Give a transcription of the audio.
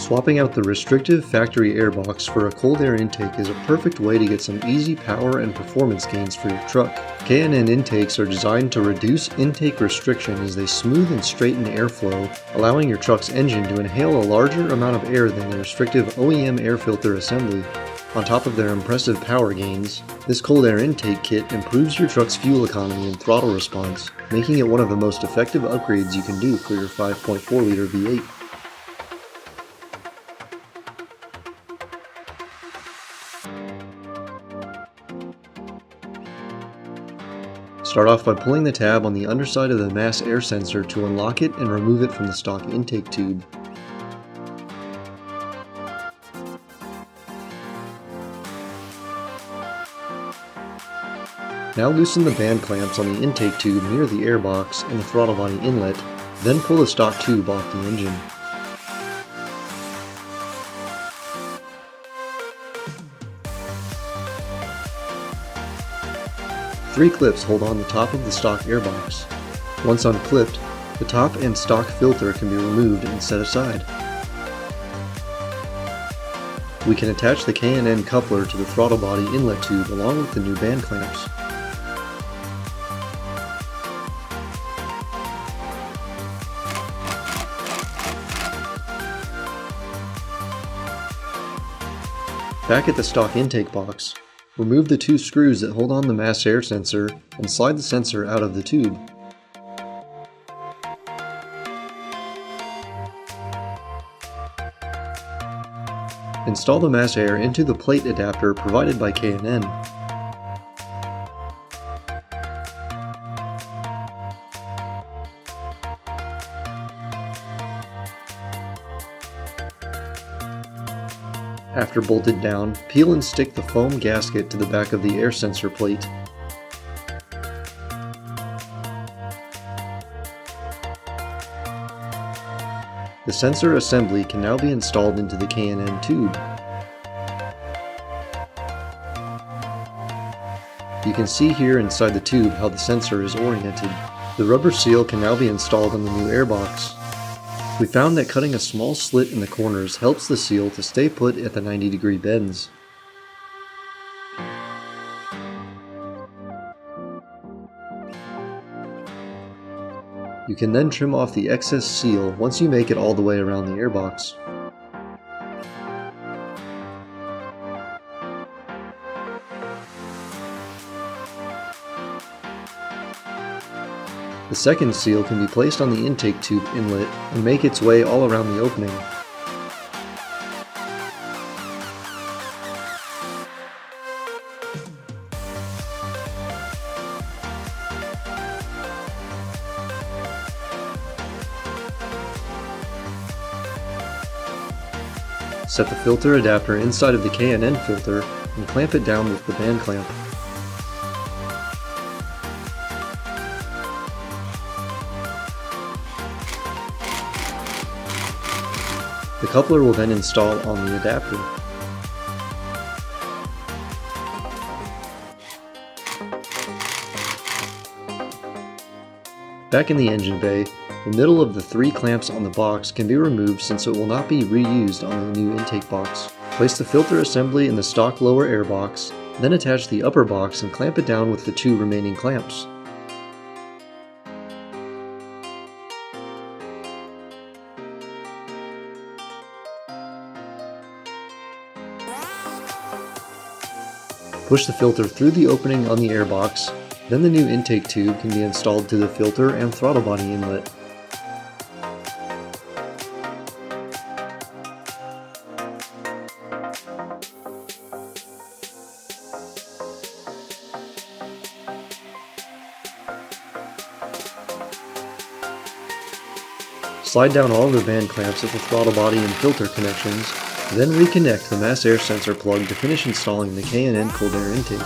Swapping out the restrictive factory airbox for a cold air intake is a perfect way to get some easy power and performance gains for your truck. K&N intakes are designed to reduce intake restriction as they smooth and straighten airflow, allowing your truck's engine to inhale a larger amount of air than the restrictive OEM air filter assembly. On top of their impressive power gains, this cold air intake kit improves your truck's fuel economy and throttle response, making it one of the most effective upgrades you can do for your 5.4-liter V8. Start off by pulling the tab on the underside of the mass air sensor to unlock it and remove it from the stock intake tube. Now loosen the band clamps on the intake tube near the airbox and the throttle body inlet, then pull the stock tube off the engine. Three clips hold on the top of the stock airbox. Once unclipped, the top and stock filter can be removed and set aside. We can attach the K&N coupler to the throttle body inlet tube along with the new band clamps. Back at the stock intake box, remove the two screws that hold on the mass air sensor and slide the sensor out of the tube. Install the mass air into the plate adapter provided by K&N. After bolted down, peel and stick the foam gasket to the back of the air sensor plate. The sensor assembly can now be installed into the K&N tube. You can see here inside the tube how the sensor is oriented. The rubber seal can now be installed on the new airbox. We found that cutting a small slit in the corners helps the seal to stay put at the 90-degree bends. You can then trim off the excess seal once you make it all the way around the airbox. The second seal can be placed on the intake tube inlet and make its way all around the opening. Set the filter adapter inside of the K&N filter and clamp it down with the band clamp. The coupler will then install on the adapter. Back in the engine bay, the middle of the three clamps on the box can be removed since it will not be reused on the new intake box. Place the filter assembly in the stock lower air box, then attach the upper box and clamp it down with the two remaining clamps. Push the filter through the opening on the airbox, then the new intake tube can be installed to the filter and throttle body inlet. Slide down all of the band clamps at the throttle body and filter connections, then reconnect the mass air sensor plug to finish installing the K&N cold air intake.